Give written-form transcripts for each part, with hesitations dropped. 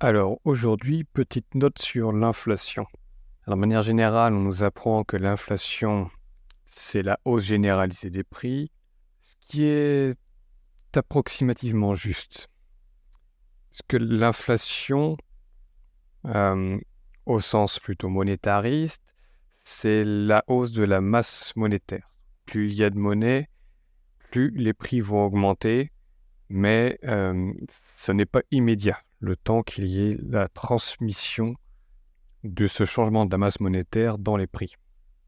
Alors aujourd'hui, petite note sur l'inflation. Alors de manière générale, on nous apprend que l'inflation, c'est la hausse généralisée des prix, ce qui est approximativement juste. Parce que l'inflation, euh, au sens plutôt monétariste, c'est la hausse de la masse monétaire. Plus il y a de monnaie, plus les prix vont augmenter, mais ce n'est pas immédiat, le temps qu'il y ait la transmission de ce changement de la masse monétaire dans les prix.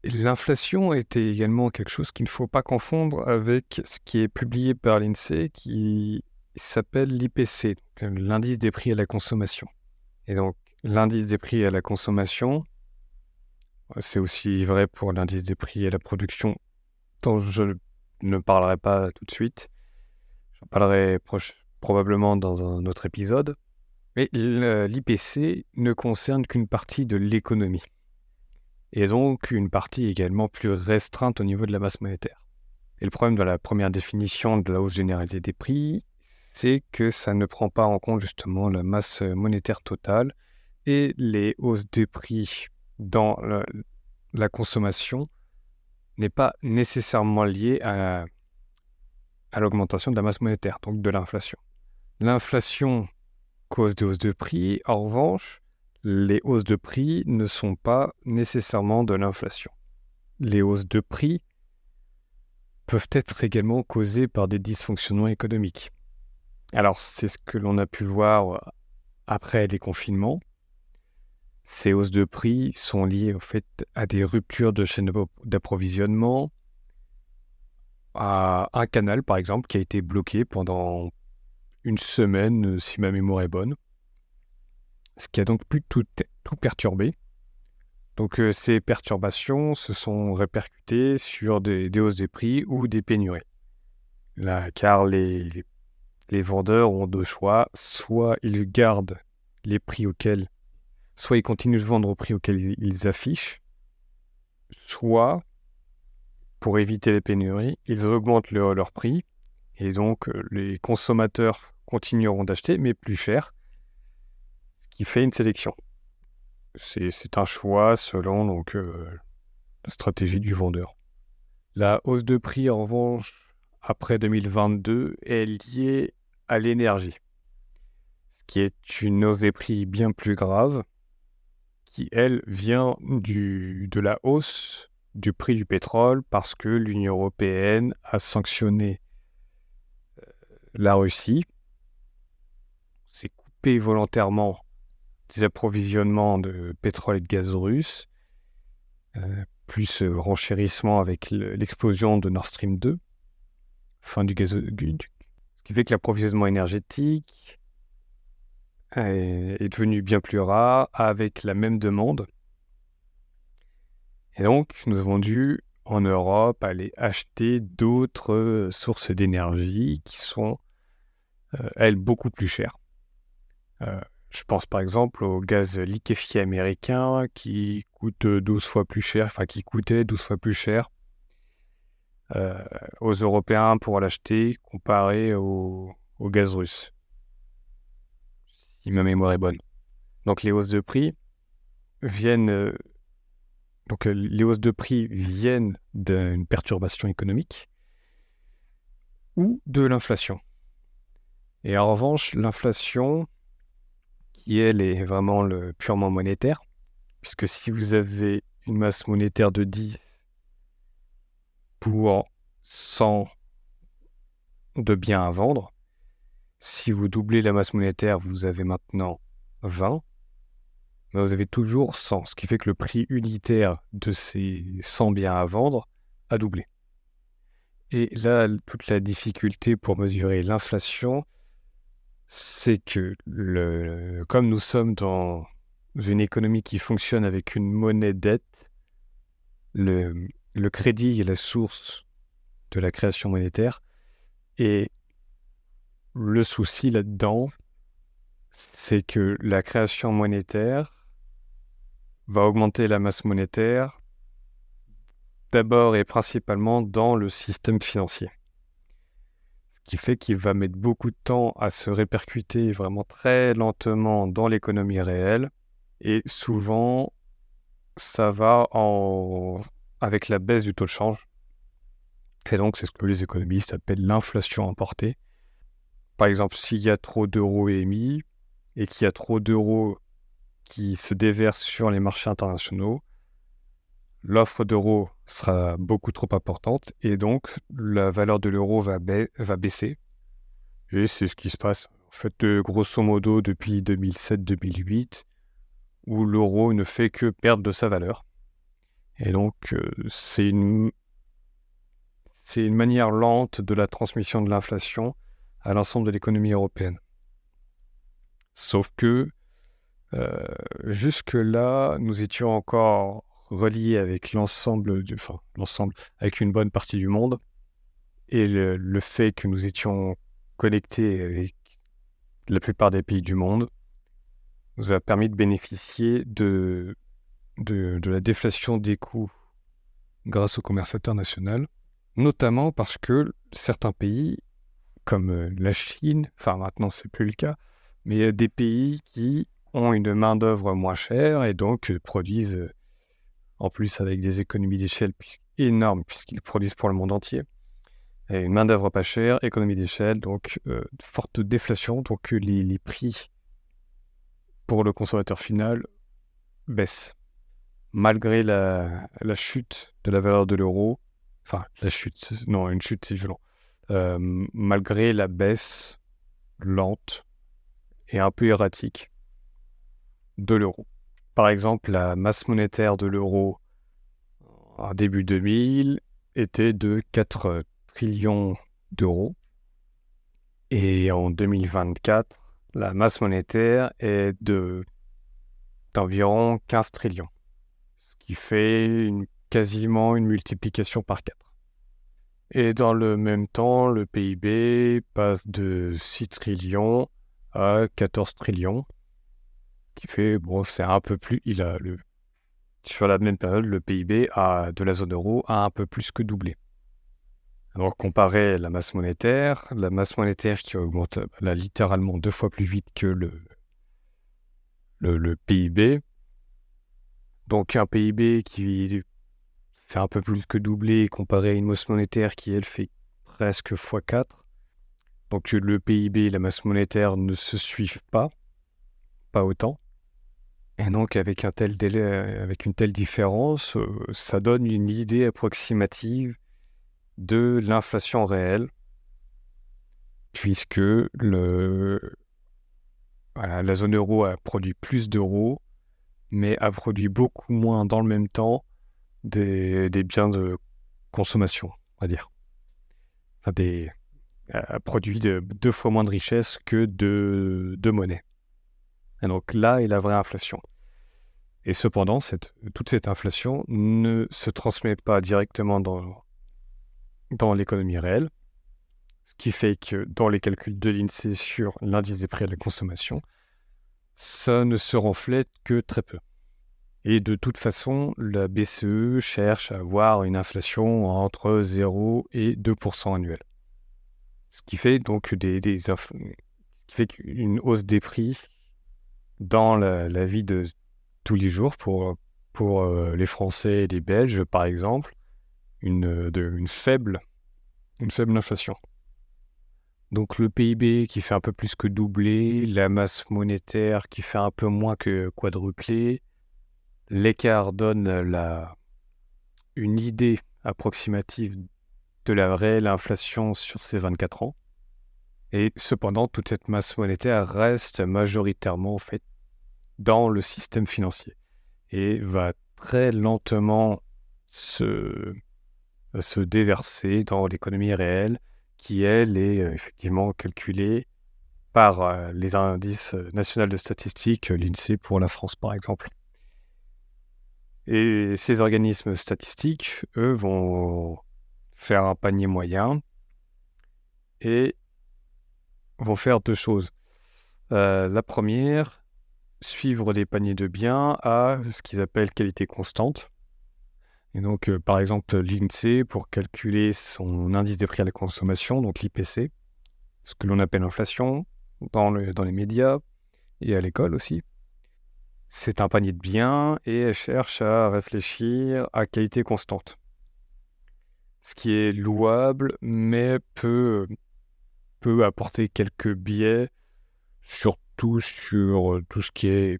L'inflation était également quelque chose qu'il ne faut pas confondre avec ce qui est publié par l'INSEE qui s'appelle l'IPC, l'indice des prix à la consommation. Et donc, l'indice des prix à la consommation, c'est aussi vrai pour l'indice des prix à la production, dont je ne parlerai pas tout de suite. J'en parlerai probablement dans un autre épisode. Mais l'IPC ne concerne qu'une partie de l'économie. Et donc une partie également plus restreinte au niveau de la masse monétaire. Et le problème de la première définition de la hausse généralisée des prix, c'est que ça ne prend pas en compte justement la masse monétaire totale et les hausses des prix dans la consommation n'est pas nécessairement liée à l'augmentation de la masse monétaire, donc de l'inflation. L'inflation cause des hausses de prix, en revanche, les hausses de prix ne sont pas nécessairement de l'inflation. Les hausses de prix peuvent être également causées par des dysfonctionnements économiques. Alors, c'est ce que l'on a pu voir après les confinements. Ces hausses de prix sont liées au fait à des ruptures de chaîne d'approvisionnement, à un canal par exemple qui a été bloqué pendant une semaine, si ma mémoire est bonne, ce qui a donc pu tout perturber. Donc ces perturbations se sont répercutées sur des hausses des prix ou des pénuries. Là, car les vendeurs ont deux choix, soit ils gardent les prix auxquels, soit ils continuent de vendre au prix auquel ils affichent, soit, pour éviter les pénuries, ils augmentent leur prix, et donc les consommateurs continueront d'acheter, mais plus cher, ce qui fait une sélection. C'est un choix selon donc, la stratégie du vendeur. La hausse de prix, en revanche, après 2022, est liée à l'énergie, ce qui est une hausse des prix bien plus grave, qui, elle, vient de la hausse du prix du pétrole parce que l'Union européenne a sanctionné la Russie, s'est coupé volontairement des approvisionnements de pétrole et de gaz russe, plus renchérissement avec l'explosion de Nord Stream 2, fin du gazoduc, ce qui fait que l'approvisionnement énergétique est devenu bien plus rare avec la même demande. Et donc, nous avons dû, en Europe, aller acheter d'autres sources d'énergie qui sont, elles, beaucoup plus chères. Je pense par exemple au gaz liquéfié américain qui coûte 12 fois plus cher, enfin qui coûtait 12 fois plus cher aux Européens pour l'acheter comparé au gaz russe, si ma mémoire est bonne. Donc les hausses de prix viennent d'une perturbation économique ou de l'inflation. Et en revanche, l'inflation, qui elle est vraiment purement monétaire, puisque si vous avez une masse monétaire de 10 pour 100 de biens à vendre, si vous doublez la masse monétaire, vous avez maintenant 20, mais vous avez toujours 100, ce qui fait que le prix unitaire de ces 100 biens à vendre a doublé. Et là, toute la difficulté pour mesurer l'inflation, c'est que comme nous sommes dans une économie qui fonctionne avec une monnaie dette, le crédit est la source de la création monétaire. Et le souci là-dedans, c'est que la création monétaire va augmenter la masse monétaire d'abord et principalement dans le système financier. Ce qui fait qu'il va mettre beaucoup de temps à se répercuter vraiment très lentement dans l'économie réelle. Et souvent, ça va avec la baisse du taux de change. Et donc, c'est ce que les économistes appellent l'inflation importée. Par exemple, s'il y a trop d'euros émis et qu'il y a trop d'euros qui se déversent sur les marchés internationaux, l'offre d'euros sera beaucoup trop importante et donc la valeur de l'euro va baisser. Et c'est ce qui se passe, en fait, grosso modo, depuis 2007-2008, où l'euro ne fait que perdre de sa valeur. Et donc, c'est une manière lente de la transmission de l'inflation à l'ensemble de l'économie européenne. Sauf que, jusque-là, nous étions encore reliés avec avec une bonne partie du monde. Et le fait que nous étions connectés avec la plupart des pays du monde nous a permis de bénéficier de la déflation des coûts grâce au commerce international, notamment parce que certains pays, comme la Chine, enfin maintenant c'est plus le cas, mais il y a des pays qui ont une main-d'œuvre moins chère et donc produisent, en plus avec des économies d'échelle énormes, puisqu'ils produisent pour le monde entier. Et une main-d'œuvre pas chère, économie d'échelle, donc forte déflation, donc les prix pour le consommateur final baissent. Malgré la chute de la valeur de l'euro, enfin la chute, non, une chute c'est violent, malgré la baisse lente et un peu erratique de l'euro. Par exemple, la masse monétaire de l'euro en début 2000 était de 4 trillions d'euros. Et en 2024, la masse monétaire est d'environ 15 trillions. Ce qui fait quasiment une multiplication par 4. Et dans le même temps, le PIB passe de 6 trillions à 14 trillions. Qui fait, c'est un peu plus... sur la même période, le PIB de la zone euro a un peu plus que doublé. Alors, comparer la masse monétaire qui augmente là, littéralement 2 fois plus vite que le PIB. Donc, un PIB qui fait un peu plus que doubler comparé à une masse monétaire qui, elle, fait presque x4. Donc, le PIB et la masse monétaire ne se suivent pas autant. Et donc, avec un tel délai, avec une telle différence, ça donne une idée approximative de l'inflation réelle, puisque la zone euro a produit plus d'euros, mais a produit beaucoup moins dans le même temps des biens de consommation, on va dire. Enfin, a produit 2 fois moins de richesse que de monnaie. Et donc là est la vraie inflation. Et cependant, toute cette inflation ne se transmet pas directement dans l'économie réelle, ce qui fait que dans les calculs de l'INSEE sur l'indice des prix à la consommation, ça ne se reflète que très peu. Et de toute façon, la BCE cherche à avoir une inflation entre 0 et 2% annuel. Ce qui fait donc ce qui fait qu'une hausse des prix dans la vie de tous les jours pour les Français et les Belges, par exemple, une faible inflation. Donc le PIB qui fait un peu plus que doubler, la masse monétaire qui fait un peu moins que quadrupler, l'écart donne une idée approximative de la réelle inflation sur ces 24 ans. Et cependant, toute cette masse monétaire reste majoritairement en fait dans le système financier et va très lentement se déverser dans l'économie réelle qui, elle, est effectivement calculée par les indices nationaux de statistiques, l'INSEE pour la France par exemple. Et ces organismes statistiques, eux, vont faire un panier moyen et vont faire 2 choses. La première, suivre des paniers de biens à ce qu'ils appellent qualité constante. Et donc, par exemple, l'INSEE, pour calculer son indice des prix à la consommation, donc l'IPC, ce que l'on appelle inflation dans les médias et à l'école aussi. C'est un panier de biens et elle cherche à réfléchir à qualité constante. Ce qui est louable, mais peut apporter quelques biais, surtout sur tout ce qui est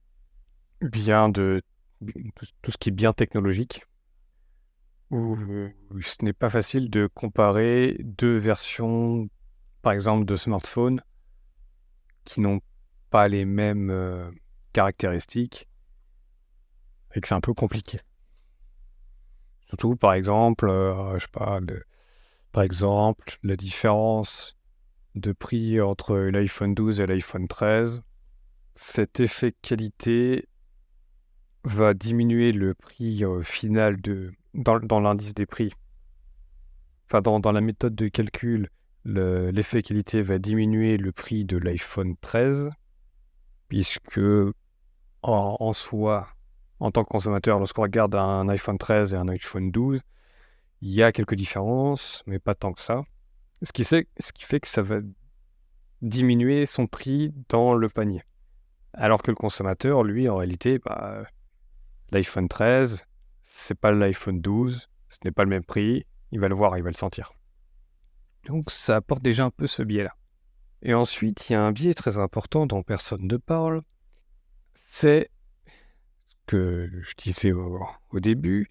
tout ce qui est bien technologique, où ce n'est pas facile de comparer deux versions, par exemple, de smartphones qui n'ont pas les mêmes caractéristiques et que c'est un peu compliqué. Surtout, par exemple, je sais pas, par exemple, la différence de prix entre l'iPhone 12 et l'iPhone 13, cet effet qualité va diminuer le prix final dans l'indice des prix. Enfin, dans la méthode de calcul, l'effet qualité va diminuer le prix de l'iPhone 13, puisque en soi, en tant que consommateur, lorsqu'on regarde un iPhone 13 et un iPhone 12, il y a quelques différences, mais pas tant que ça. Ce qui fait que ça va diminuer son prix dans le panier. Alors que le consommateur, lui, en réalité, l'iPhone 13, c'est pas l'iPhone 12, ce n'est pas le même prix, il va le voir, il va le sentir. Donc ça apporte déjà un peu ce biais-là. Et ensuite, il y a un biais très important dont personne ne parle, c'est ce que je disais au début,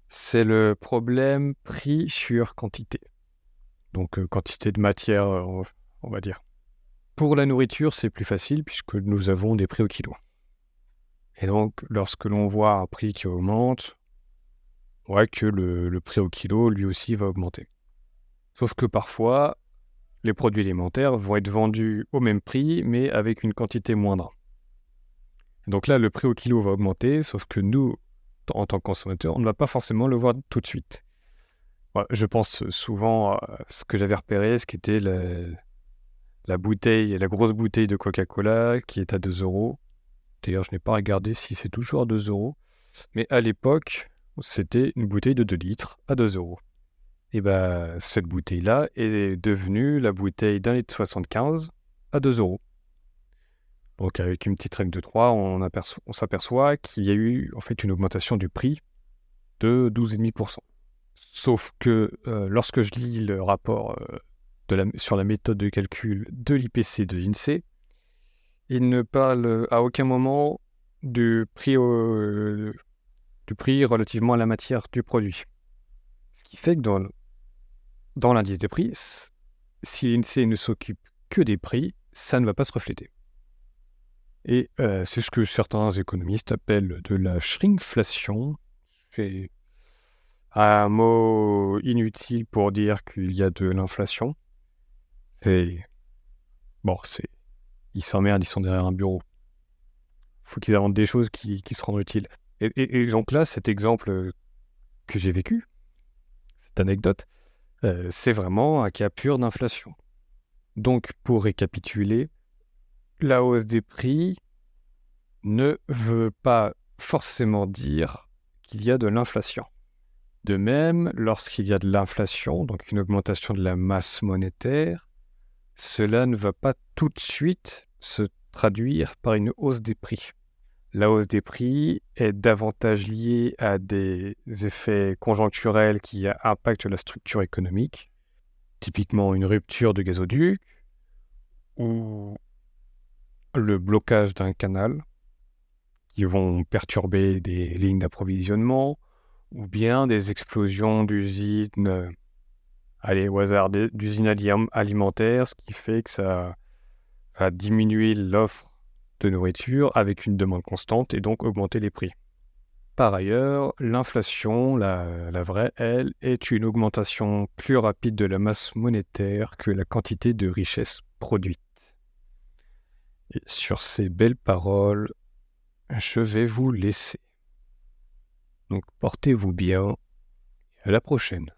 c'est le problème prix sur quantité. Donc quantité de matière, on va dire. Pour la nourriture, c'est plus facile puisque nous avons des prix au kilo. Et donc, lorsque l'on voit un prix qui augmente, on voit que le prix au kilo, lui aussi, va augmenter. Sauf que parfois, les produits alimentaires vont être vendus au même prix, mais avec une quantité moindre. Donc là, le prix au kilo va augmenter, sauf que nous, en tant que consommateurs, on ne va pas forcément le voir tout de suite. Voilà, je pense souvent à ce que j'avais repéré, ce qui était la grosse bouteille de Coca-Cola qui est à 2 euros. D'ailleurs, je n'ai pas regardé si c'est toujours à 2 euros. Mais à l'époque, c'était une bouteille de 2 litres à 2 euros. Et cette bouteille-là est devenue la bouteille d'1,75 litre à 2 euros. Donc avec une petite règle de 3, on s'aperçoit qu'il y a eu en fait une augmentation du prix de 12,5%. Sauf que lorsque je lis le rapport sur la méthode de calcul de l'IPC de l'INSEE, il ne parle à aucun moment du prix relativement à la matière du produit. Ce qui fait que dans l'indice des prix, si l'INSEE ne s'occupe que des prix, ça ne va pas se refléter. Et c'est ce que certains économistes appellent de la shrinkflation. C'est un mot inutile pour dire qu'il y a de l'inflation. Ils s'emmerdent, ils sont derrière un bureau. Il faut qu'ils inventent des choses qui se rendent utiles. Et donc là, cet exemple que j'ai vécu, cette anecdote, c'est vraiment un cas pur d'inflation. Donc, pour récapituler, la hausse des prix ne veut pas forcément dire qu'il y a de l'inflation. De même, lorsqu'il y a de l'inflation, donc une augmentation de la masse monétaire, cela ne va pas tout de suite se traduire par une hausse des prix. La hausse des prix est davantage liée à des effets conjoncturels qui impactent la structure économique, typiquement une rupture de gazoduc ou le blocage d'un canal qui vont perturber des lignes d'approvisionnement ou bien des explosions d'usines, au hasard, d'usines alimentaires, ce qui fait que ça va diminuer l'offre de nourriture avec une demande constante et donc augmenter les prix. Par ailleurs, l'inflation, la vraie, elle, est une augmentation plus rapide de la masse monétaire que la quantité de richesse produite. Et sur ces belles paroles, je vais vous laisser. Donc portez-vous bien et à la prochaine.